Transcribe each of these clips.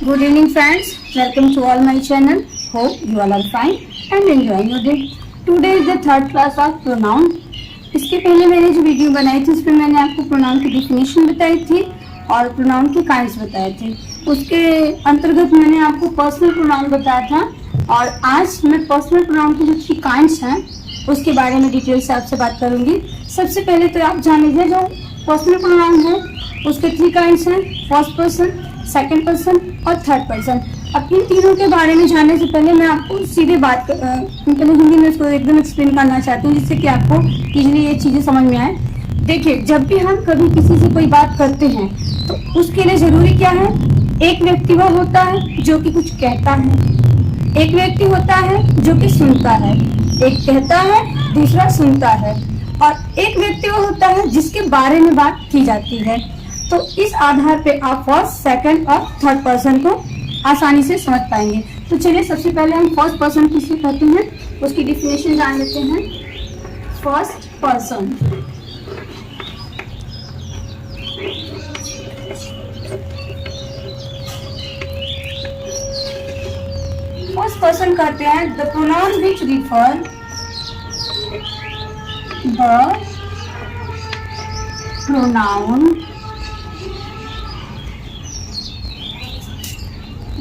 Good evening friends, welcome to all my channel. Hope you all are fine and enjoying your day. Today is the third class of pronoun. इसके पहले मैंने जो video बनाई थी उसमें मैंने आपको प्रोनाउन की डेफिनेशन बताई थी और प्रोनाउन के काइंड्स बताए थे। उसके अंतर्गत मैंने आपको पर्सनल प्रोनाउन बताया था और आज मैं पर्सनल प्रोनाउन की जो 3 काइंड्स हैं उसके बारे में डिटेल से आपसे बात करूंगी। सबसे पहले तो आप जान लीजिए जो पर्सनल प्रोनाउन है उसके 3 काइंड्स हैं, फर्स्ट पर्सन, सेकंड पर्सन और थर्ड पर्सन। अब इन तीनों के बारे में जानने से पहले मैं आपको सीधे पहले हिंदी में इसको एकदम एक्सप्लेन करना चाहती हूँ जिससे कि आपको इजीली ये चीज़ें समझ में आए। देखिए, जब भी हम कभी किसी से कोई बात करते हैं तो उसके लिए जरूरी क्या है, एक व्यक्ति वह होता है जो कि कुछ कहता है, एक व्यक्ति होता है जो कि सुनता है, एक कहता है दूसरा सुनता है और एक व्यक्ति वो होता है जिसके बारे में बात की जाती है। तो इस आधार पे आप फर्स्ट, सेकंड और थर्ड पर्सन को आसानी से समझ पाएंगे। तो चलिए सबसे पहले हम फर्स्ट पर्सन किसे कहते हैं उसकी डिफिनेशन जान लेते हैं। फर्स्ट पर्सन, फर्स्ट पर्सन कहते हैं the pronoun which refer the pronoun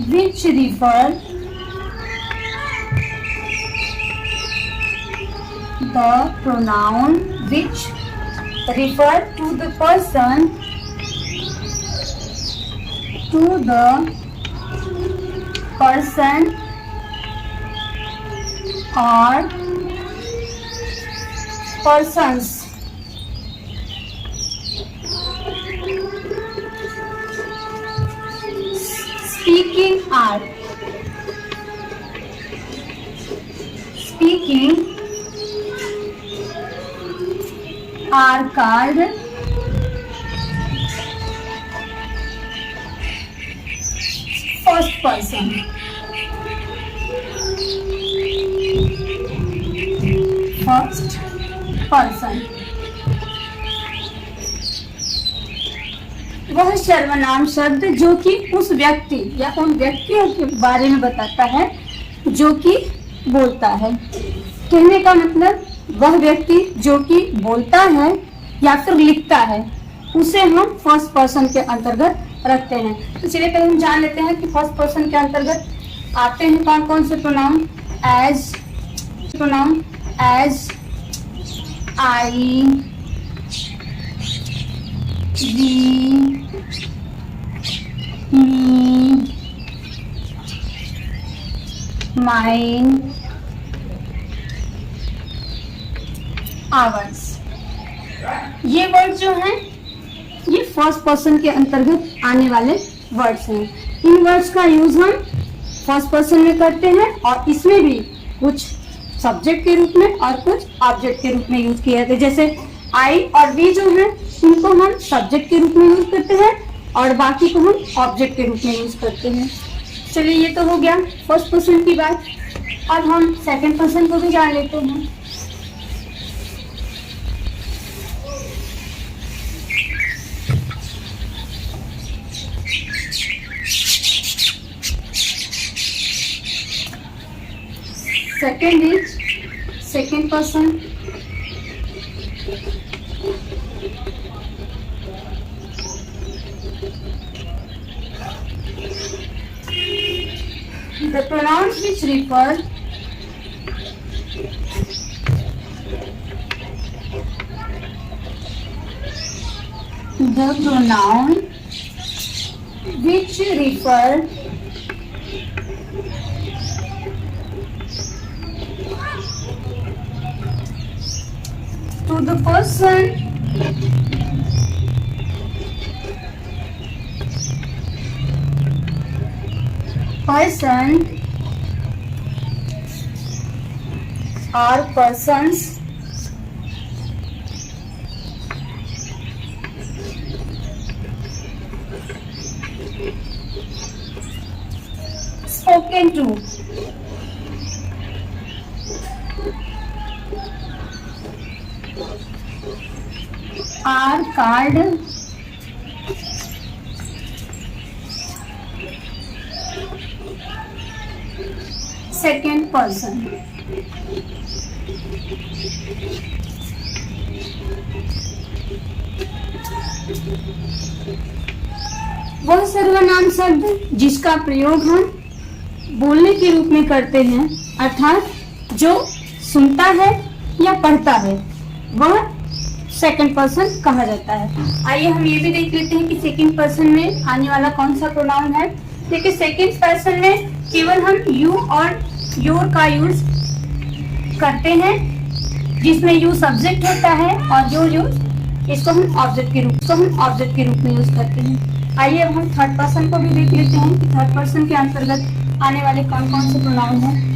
which refer the pronoun which refer to the person, or persons. Speaking are called first person. First person वह सर्वनाम शब्द जो कि उस व्यक्ति या उन व्यक्तियों के बारे में बताता है जो कि बोलता है। कहने का मतलब वह व्यक्ति जो कि बोलता है या फिर लिखता है उसे हम फर्स्ट पर्सन के अंतर्गत रखते हैं। तो चलिए पहले हम जान लेते हैं कि फर्स्ट पर्सन के अंतर्गत आते हैं कौन कौन से pronoun. As, I, we, me, mine, ours. ये वर्ड जो हैं ये फर्स्ट पर्सन के अंतर्गत आने वाले वर्ड्स हैं। इन वर्ड्स का यूज हम फर्स्ट पर्सन में करते हैं और इसमें भी कुछ सब्जेक्ट के रूप में और कुछ ऑब्जेक्ट के रूप में यूज किए जाते हैं। जैसे आई और वी जो है इनको हम सब्जेक्ट के रूप में यूज करते हैं और बाकी को हम ऑब्जेक्ट के रूप में यूज करते हैं। चलिए ये तो हो गया फर्स्ट पर्सन की बात। अब हम सेकंड पर्सन को भी जान लेते हैं। Second person the pronouns which refer to the person or persons spoken to. Are called second person. वह सर्वनाम शब्द जिसका प्रयोग हम बोलने के रूप में करते हैं, अर्थात जो सुनता है या पढ़ता है, वह सेकंड पर्सन कहा जाता है। आइए हम ये भी देख लेते हैं कि सेकंड पर्सन में आने वाला कौन सा प्रोनाउन है। देखिए सेकंड पर्सन में केवल हम यू और योर का यूज करते हैं, जिसमें यू सब्जेक्ट होता है और जो यूज इसको हम ऑब्जेक्ट के रूप में यूज करते हैं। आइए अब हम थर्ड पर्सन को भी देख लेते हैं कि थर्ड पर्सन के अंतर्गत आने वाले कौन कौन से प्रोनाउन हैं।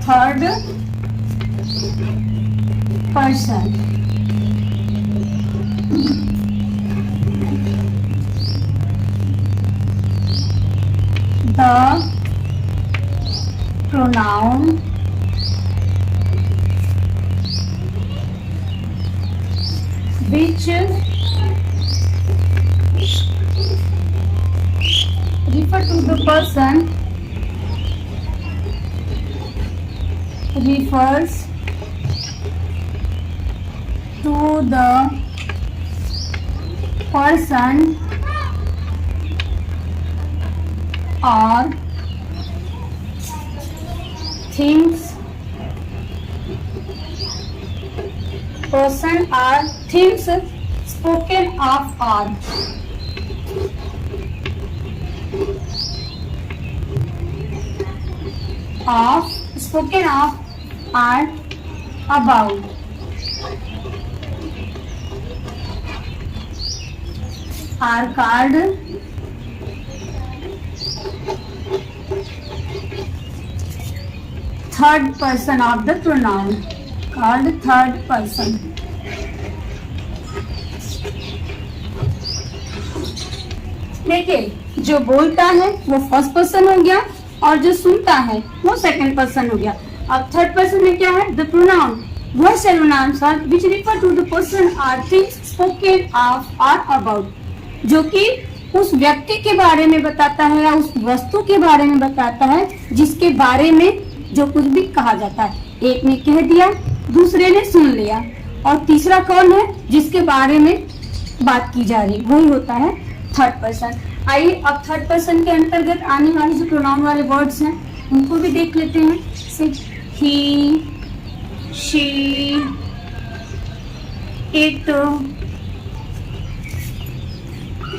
Third person, the pronoun which refer to the person refers to the person or things, person or things spoken of are spoken of are about are called third person of the pronoun, called third person। देखिए जो बोलता है वो first person हो गया और जो सुनता है वो सेकंड पर्सन हो गया। अब थर्ड पर्सन में क्या है? द प्रोनाउन, वह सर्वनाम शब्द which refer to the person or things spoken of or about, जो कि उस व्यक्ति के बारे में बताता है या उस वस्तु के बारे में बताता है जिसके बारे में जो कुछ भी कहा जाता है। एक ने कह दिया, दूसरे ने सुन लिया, और तीसरा कौन है जिसके बारे में बात की जा रही, वही होता है थर्ड पर्सन। आइए अब थर्ड पर्सन के अंतर्गत आने वाले जो प्रोनाउन वाले वर्ड्स हैं उनको भी देख लेते हैं। He, she, it,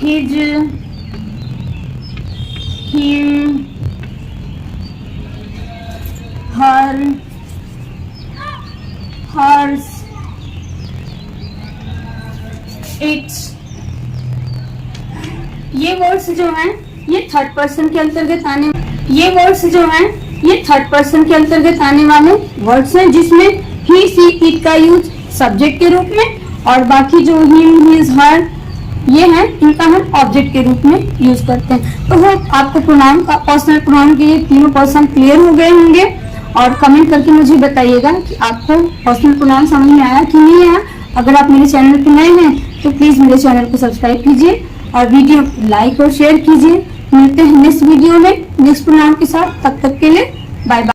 his, him, her, hers, its. ये वर्ड्स जो हैं ये थर्ड पर्सन के अंतर्गत आने वाले वर्ड्स हैं, जिसमें ही, सी, इट का यूज सब्जेक्ट के रूप में और बाकी जो हिम, हिज, हर ये हैं इनका हम ऑब्जेक्ट के रूप में यूज करते हैं। तो होप आपको प्रोनाउन का पर्सनल प्रोनाउन के ये तीनों पर्सन क्लियर हो गए होंगे, और कमेंट करके मुझे बताइएगा कि आपको पर्सनल प्रोनाउन समझ में आया कि नहीं आया। अगर आप मेरे चैनल पर नए हैं तो प्लीज मेरे चैनल को सब्सक्राइब कीजिए और वीडियो लाइक और शेयर कीजिए। मिलते हैं नेक्स्ट वीडियो में नेक्स्ट प्रोनाउन के साथ, तब तक के लिए बाय बाय।